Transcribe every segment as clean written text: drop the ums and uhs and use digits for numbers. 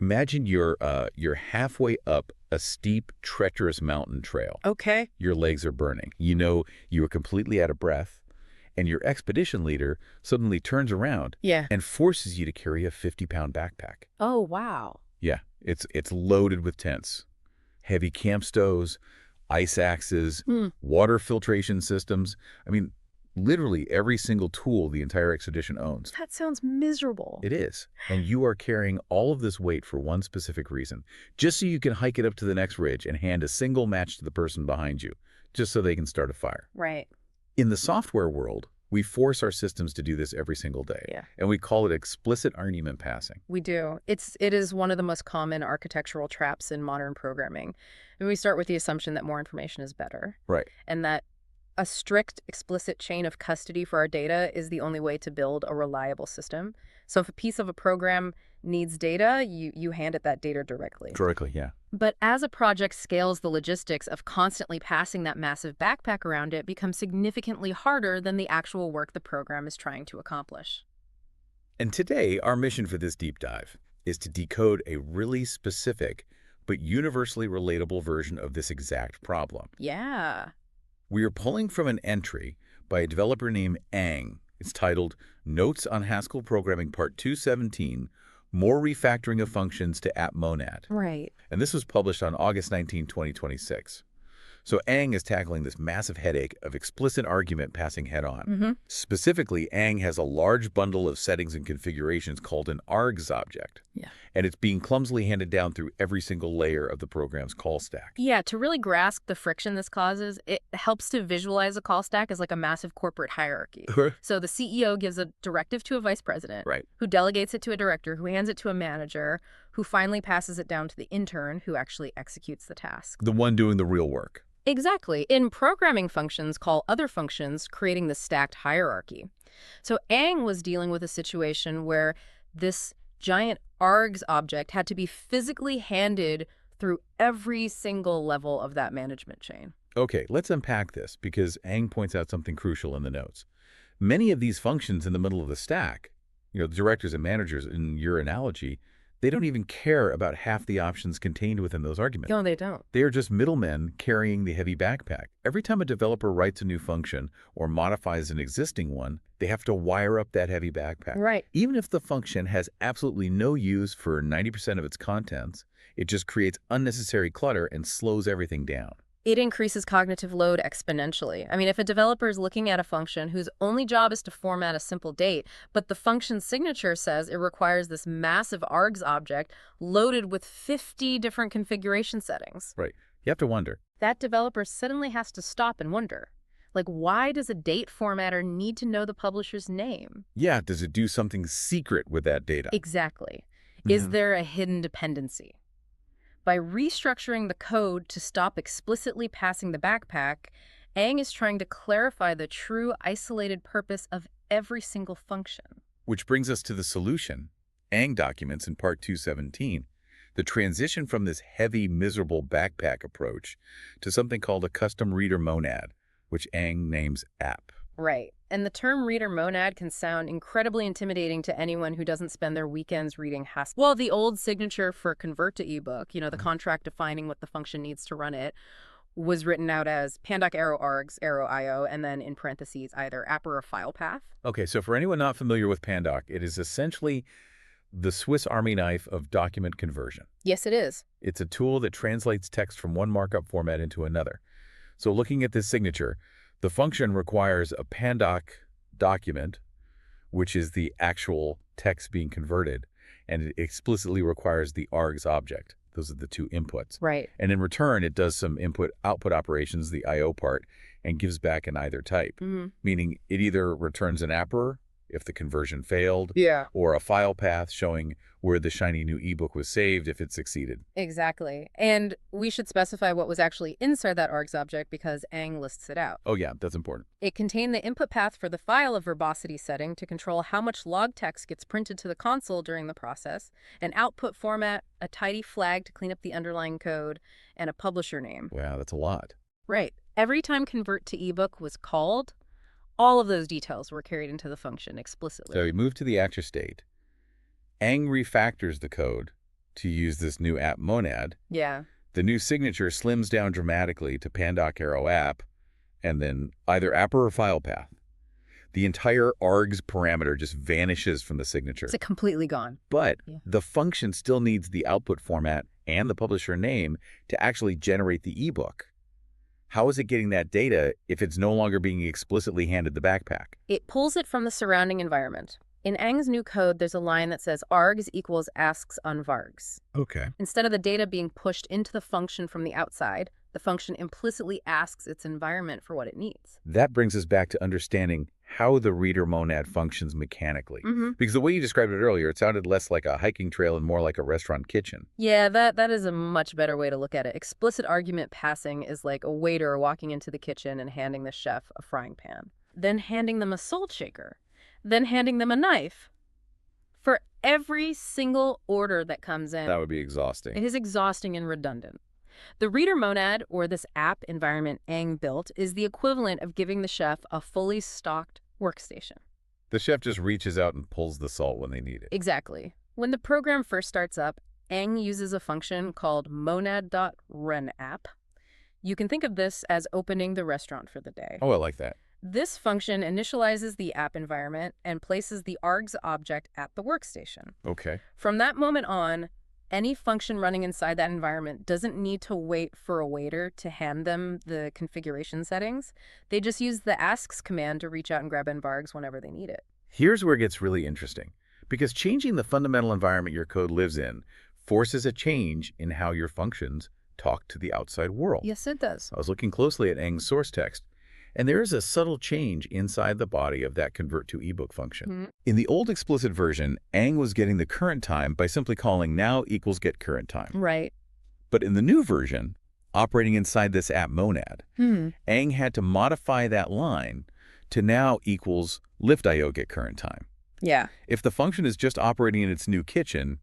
Imagine you're halfway up a steep, treacherous mountain trail. Okay. Your legs are burning. You know you are completely out of breath, and your expedition leader suddenly turns around Yeah. and forces you to carry a 50-pound backpack. Oh, wow. Yeah, it's loaded with tents, heavy camp stoves, ice axes, Hmm. water filtration systems. I mean, literally every single tool the entire expedition owns. That sounds miserable. It is. And you are carrying all of this weight for one specific reason, just so you can hike it up to the next ridge and hand a single match to the person behind you, just so they can start a fire. Right. In the software world, we force our systems to do this every single day. Yeah. And we call it explicit argument passing. We do. It is one of the most common architectural traps in modern programming. And we start with the assumption that more information is better. Right. And that a strict, explicit chain of custody for our data is the only way to build a reliable system. So if a piece of a program needs data, you hand it that data directly. Directly, yeah. But as a project scales, the logistics of constantly passing that massive backpack around it becomes significantly harder than the actual work the program is trying to accomplish. And today, our mission for this deep dive is to decode a really specific but universally relatable version of this exact problem. Yeah. We are pulling from an entry by a developer named Ang. It's titled Notes-on-Haskell-Programming Part 217, More Refactoring of Functions to App Monad. Right. And this was published on August 19, 2026. So Ang is tackling this massive headache of explicit argument passing head-on. Specifically, Ang has a large bundle of settings and configurations called an args object. Yeah. And it's being clumsily handed down through every single layer of the program's call stack. Yeah, to really grasp the friction this causes, it helps to visualize a call stack as like a massive corporate hierarchy. So the CEO gives a directive to a vice president, Right. who delegates it to a director, who hands it to a manager, who finally passes it down to the intern, who actually executes the task. The one doing the real work. Exactly. In programming, functions call other functions, creating the stacked hierarchy. So Ang was dealing with a situation where this giant args object had to be physically handed through every single level of that management chain. Okay, let's unpack this because Ang points out something crucial in the notes. Many of these functions in the middle of the stack, the directors and managers in your analogy, they don't even care about half the options contained within those arguments. No, they don't. They are just middlemen carrying the heavy backpack. Every time a developer writes a new function or modifies an existing one, they have to wire up that heavy backpack. Right. Even if the function has absolutely no use for 90% of its contents, it just creates unnecessary clutter and slows everything down. It increases cognitive load exponentially. I mean, if a developer is looking at a function whose only job is to format a simple date, but the function's signature says it requires this massive args object loaded with 50 different configuration settings. Right. You have to wonder. That developer suddenly has to stop and wonder, like, why does a date formatter need to know the publisher's name? Yeah, does it do something secret with that data? Exactly. Is there a hidden dependency? By restructuring the code to stop explicitly passing the backpack, Ang is trying to clarify the true isolated purpose of every single function. Which brings us to the solution. Ang documents in Part 217 the transition from this heavy, miserable backpack approach to something called a custom reader monad, which Ang names app. Right. And the term reader monad can sound incredibly intimidating to anyone who doesn't spend their weekends reading Haskell. Well, the old signature for convert to ebook, the contract defining what the function needs to run it, was written out as pandoc arrow args arrow io, and then in parentheses either app or a file path. Okay, so for anyone not familiar with pandoc, it is essentially the Swiss Army knife of document conversion. Yes, it is. It's a tool that translates text from one markup format into another. So looking at this signature, the function requires a pandoc document, which is the actual text being converted, and it explicitly requires the args object. Those are the two inputs. Right. And in return, it does some input-output operations, the I/O part, and gives back an either type, meaning it either returns an appr if the conversion failed, or a file path showing where the shiny new ebook was saved if it succeeded. Exactly. And we should specify what was actually inside that args object because Ang lists it out. Oh yeah, that's important. It contained the input path for the file of verbosity setting to control how much log text gets printed to the console during the process, an output format, a tidy flag to clean up the underlying code, and a publisher name. Wow, that's a lot. Right. Every time convert to ebook was called, all of those details were carried into the function explicitly. So we move to the actor state. Ang refactors the code, to use this new app monad, Yeah. the new signature slims down dramatically to pandoc arrow app, and then either app or file path. The entire args parameter just vanishes from the signature. It's completely gone. But Yeah. the function still needs the output format and the publisher name to actually generate the ebook. How is it getting that data if it's no longer being explicitly handed the backpack? It pulls it from the surrounding environment. In Ang's new code, there's a line that says args equals asks on vargs. Okay. Instead of the data being pushed into the function from the outside, the function implicitly asks its environment for what it needs. That brings us back to understanding how the reader monad functions mechanically. Because the way you described it earlier, it sounded less like a hiking trail and more like a restaurant kitchen. Yeah, that is a much better way to look at it. Explicit argument passing is like a waiter walking into the kitchen and handing the chef a frying pan, then handing them a salt shaker, then handing them a knife. For every single order that comes in, That would be exhausting. it is exhausting and redundant. The reader monad, or this app environment Ang built, is the equivalent of giving the chef a fully stocked workstation. The chef just reaches out and pulls the salt when they need it. Exactly. When the program first starts up, Ang uses a function called monad.runapp. You can think of this as opening the restaurant for the day. Oh, I like that. This function initializes the app environment and places the args object at the workstation. Okay. From that moment on, any function running inside that environment doesn't need to wait for a waiter to hand them the configuration settings. They just use the asks command to reach out and grab envargs whenever they need it. Here's where it gets really interesting, because changing the fundamental environment your code lives in forces a change in how your functions talk to the outside world. Yes, it does. I was looking closely at Ang's source text, and there is a subtle change inside the body of that convert to ebook function. In the old explicit version, Ang was getting the current time by simply calling now equals get current time. Right. But in the new version, operating inside this app monad, Ang had to modify that line to now equals lift.io get current time. Yeah. If the function is just operating in its new kitchen,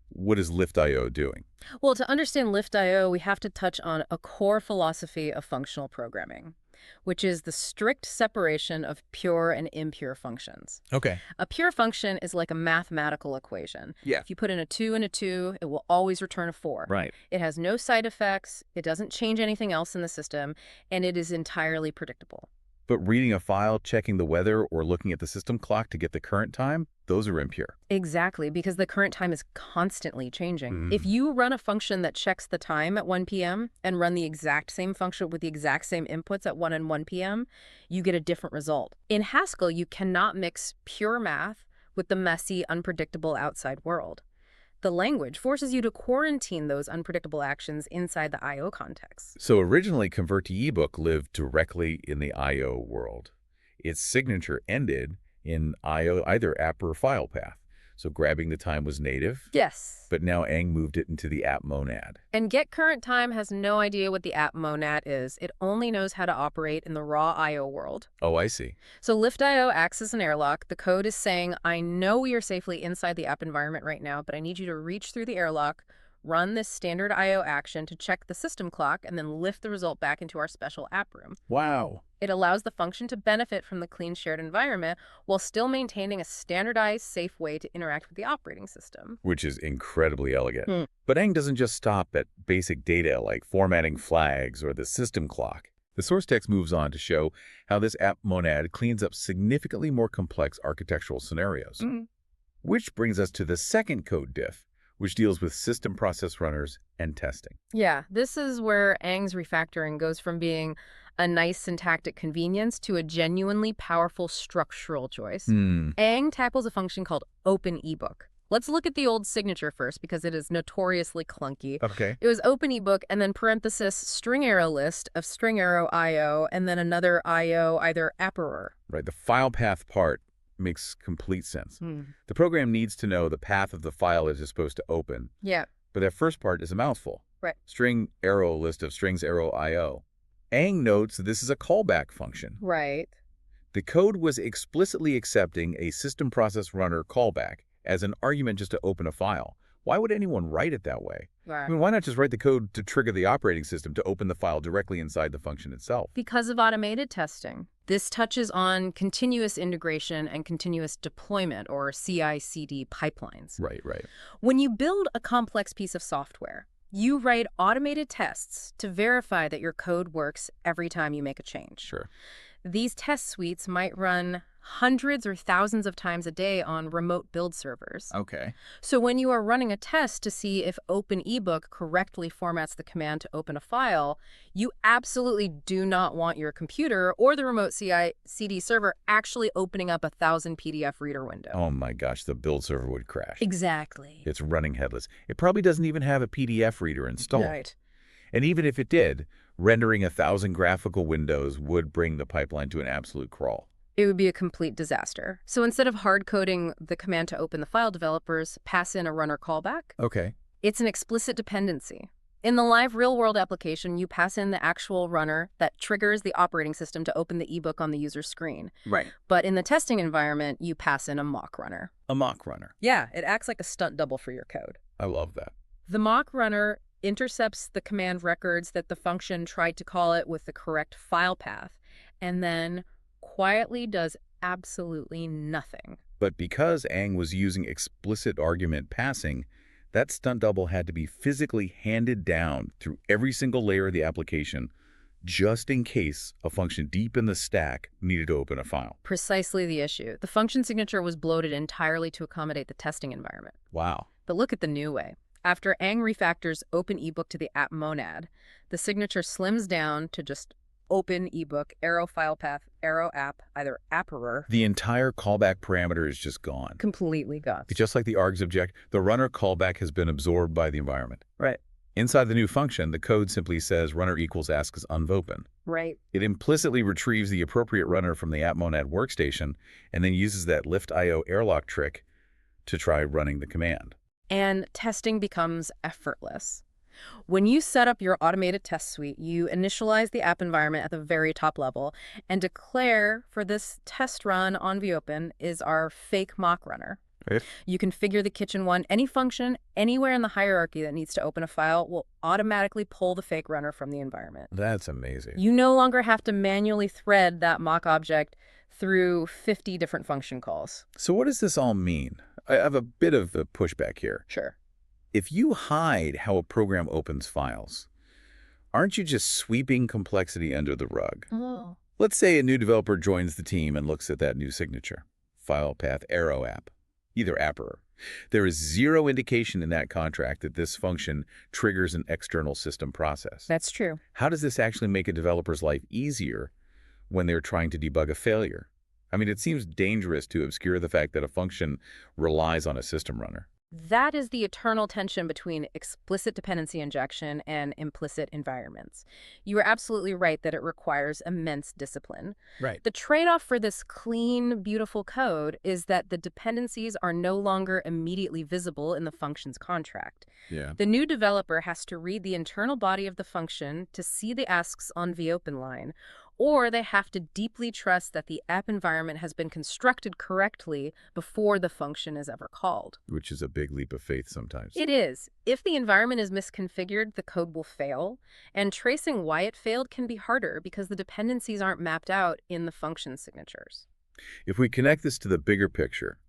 what is lift.io doing? Well, to understand lift.io, we have to touch on a core philosophy of functional programming, which is the strict separation of pure and impure functions. Okay. A pure function is like a mathematical equation. Yeah. If you put in a 2 and a 2, it will always return a 4. Right. It has no side effects, it doesn't change anything else in the system, and it is entirely predictable. But reading a file, checking the weather, or looking at the system clock to get the current time, those are impure. Exactly, because the current time is constantly changing. If you run a function that checks the time at 1 p.m. and run the exact same function with the exact same inputs at 1 and 1 p.m., you get a different result. In Haskell, you cannot mix pure math with the messy, unpredictable outside world. The language forces you to quarantine those unpredictable actions inside the I/O context. So originally, convert to ebook lived directly in the I/O world. Its signature ended in I/O either app or file path. So grabbing the time was native, Yes. but now Ang moved it into the app monad. And get current time has no idea what the app monad is. It only knows how to operate in the raw I/O world. Oh, I see. So lift.io acts as an airlock. The code is saying, I know we are safely inside the app environment right now, but I need you to reach through the airlock, run this standard I/O action to check the system clock, and then lift the result back into our special app room. Wow. It allows the function to benefit from the clean shared environment while still maintaining a standardized, safe way to interact with the operating system. Which is incredibly elegant. But Ang doesn't just stop at basic data like formatting flags or the system clock. The source text moves on to show how this app monad cleans up significantly more complex architectural scenarios. Which brings us to the second code diff, which deals with system process runners and testing. Yeah, this is where Ang's refactoring goes from being a nice syntactic convenience to a genuinely powerful structural choice. Ang tackles a function called open ebook. Let's look at the old signature first because it is notoriously clunky. Okay. It was open ebook and then parenthesis string arrow list of string arrow IO and then another IO either apperer. Right. The file path part makes complete sense. The program needs to know the path of the file it is supposed to open. Yeah. But that first part is a mouthful. Right. String arrow list of strings arrow IO. Ang notes that this is a callback function. Right. The code was explicitly accepting a system process runner callback as an argument just to open a file. Why would anyone write it that way? Right. I mean, why not just write the code to trigger the operating system to open the file directly inside the function itself? Because of automated testing. This touches on continuous integration and continuous deployment, or CI/CD pipelines. Right, right. When you build a complex piece of software, you write automated tests to verify that your code works every time you make a change. Sure. These test suites might run hundreds or thousands of times a day on remote build servers. Okay. So when you are running a test to see if Open ebook correctly formats the command to open a file, you absolutely do not want your computer or the remote CI/CD server actually opening up 1,000 PDF reader window. Oh my gosh, the build server would crash. Exactly. It's running headless. It probably doesn't even have a PDF reader installed. Right. And even if it did, rendering 1,000 graphical windows would bring the pipeline to an absolute crawl. It would be a complete disaster. So instead of hard-coding the command to open the file, developers pass in a runner callback. Okay. It's an explicit dependency. In the live real-world application, you pass in the actual runner that triggers the operating system to open the ebook on the user's screen. Right. But in the testing environment, you pass in a mock runner. A mock runner. Yeah, it acts like a stunt double for your code. I love that. The mock runner intercepts the command records that the function tried to call it with the correct file path, and then quietly does absolutely nothing. But because Ang was using explicit argument passing, that stunt double had to be physically handed down through every single layer of the application, just in case a function deep in the stack needed to open a file. Precisely the issue. The function signature was bloated entirely to accommodate the testing environment. Wow. But look at the new way. After Ang refactors Open ebook to the app monad, the signature slims down to just Open ebook, arrow file path, arrow app, either app error. The entire callback parameter is just gone. Completely gone. Just like the args object, the runner callback has been absorbed by the environment. Right. Inside the new function, the code simply says runner equals asks unvopen. Right. It implicitly retrieves the appropriate runner from the app monad workstation and then uses that lift.io airlock trick to try running the command. And testing becomes effortless. When you set up your automated test suite, you initialize the app environment at the very top level and declare for this test run on vOpen is our fake mock runner. Right. You configure the kitchen one. Any function anywhere in the hierarchy that needs to open a file will automatically pull the fake runner from the environment. That's amazing. You no longer have to manually thread that mock object through 50 different function calls. So what does this all mean? I have a bit of a pushback here. Sure. If you hide how a program opens files, aren't you just sweeping complexity under the rug? Oh. Let's say a new developer joins the team and looks at that new signature, file path arrow app, either app error. There is zero indication in that contract that this function triggers an external system process. That's true. How does this actually make a developer's life easier when they're trying to debug a failure? I mean, it seems dangerous to obscure the fact that a function relies on a system runner. That is the eternal tension between explicit dependency injection and implicit environments. You are absolutely right that it requires immense discipline. Right. The trade-off for this clean, beautiful code is that the dependencies are no longer immediately visible in the function's contract. Yeah. The new developer has to read the internal body of the function to see the asks on vOpen line, or they have to deeply trust that the app environment has been constructed correctly before the function is ever called. Which is a big leap of faith sometimes. It is. If the environment is misconfigured, the code will fail, and tracing why it failed can be harder because the dependencies aren't mapped out in the function signatures. If we connect this to the bigger picture,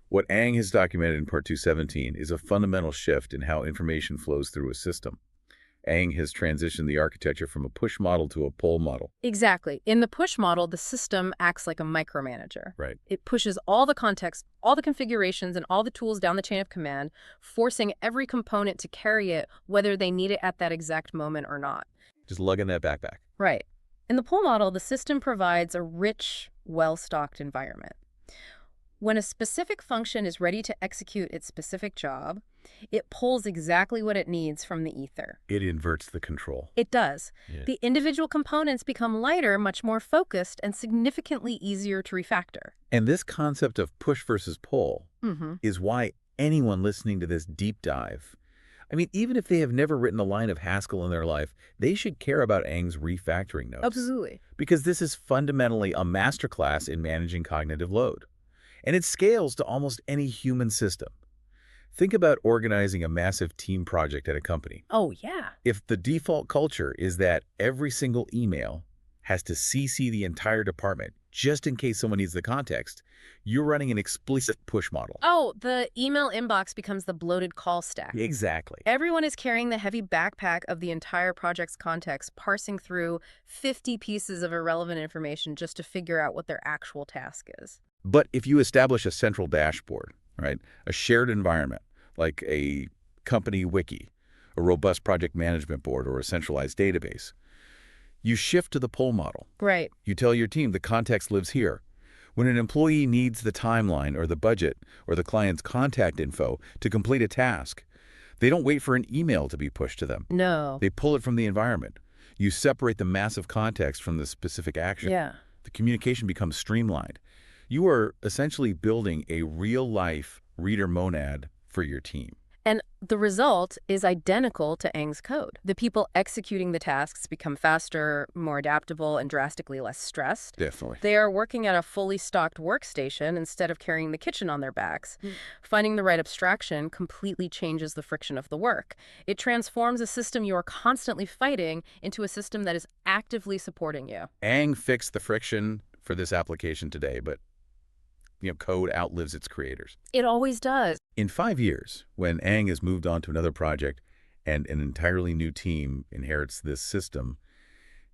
what Ang has documented in Part 217 is a fundamental shift in how information flows through a system. Ang has transitioned the architecture from a push model to a pull model. Exactly. In the push model, the system acts like a micromanager. Right. It pushes all the context, all the configurations, and all the tools down the chain of command, forcing every component to carry it, whether they need it at that exact moment or not. Just lug in that backpack. Right. In the pull model, the system provides a rich, well-stocked environment. When a specific function is ready to execute its specific job, it pulls exactly what it needs from the ether. It inverts the control. It does. Yeah. The individual components become lighter, much more focused, and significantly easier to refactor. And this concept of push versus pull is why anyone listening to this deep dive, I mean, even if they have never written a line of Haskell in their life, they should care about Ang's refactoring notes. Absolutely. Because this is fundamentally a masterclass in managing cognitive load. And it scales to almost any human system. Think about organizing a massive team project at a company. Oh, yeah. If the default culture is that every single email has to CC the entire department just in case someone needs the context, you're running an explicit push model. Oh, the email inbox becomes the bloated call stack. Exactly. Everyone is carrying the heavy backpack of the entire project's context, parsing through 50 pieces of irrelevant information just to figure out what their actual task is. But if you establish a central dashboard, right, a shared environment, like a company wiki, a robust project management board, or a centralized database, you shift to the pull model. Right. You tell your team the context lives here. When an employee needs the timeline or the budget or the client's contact info to complete a task, they don't wait for an email to be pushed to them. No. They pull it from the environment. You separate the massive context from the specific action. Yeah. The communication becomes streamlined. You are essentially building a real-life reader monad for your team. And the result is identical to Aang's code. The people executing the tasks become faster, more adaptable, and drastically less stressed. Definitely. They are working at a fully stocked workstation instead of carrying the kitchen on their backs. Finding the right abstraction completely changes the friction of the work. It transforms a system you are constantly fighting into a system that is actively supporting you. Aang fixed the friction for this application today, but code outlives its creators. It always does. In 5 years, when Aang has moved on to another project and an entirely new team inherits this system,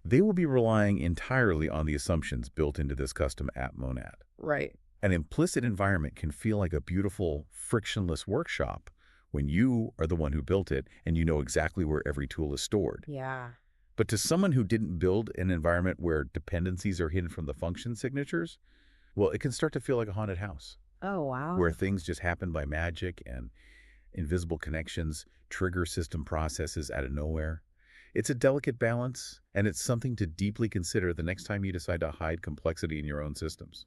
they will be relying entirely on the assumptions built into this custom app monad. Right. An implicit environment can feel like a beautiful, frictionless workshop when you are the one who built it and you know exactly where every tool is stored. Yeah. But to someone who didn't build an environment where dependencies are hidden from the function signatures, well, it can start to feel like a haunted house. Oh, wow. Where things just happen by magic and invisible connections trigger system processes out of nowhere. It's a delicate balance, and it's something to deeply consider the next time you decide to hide complexity in your own systems.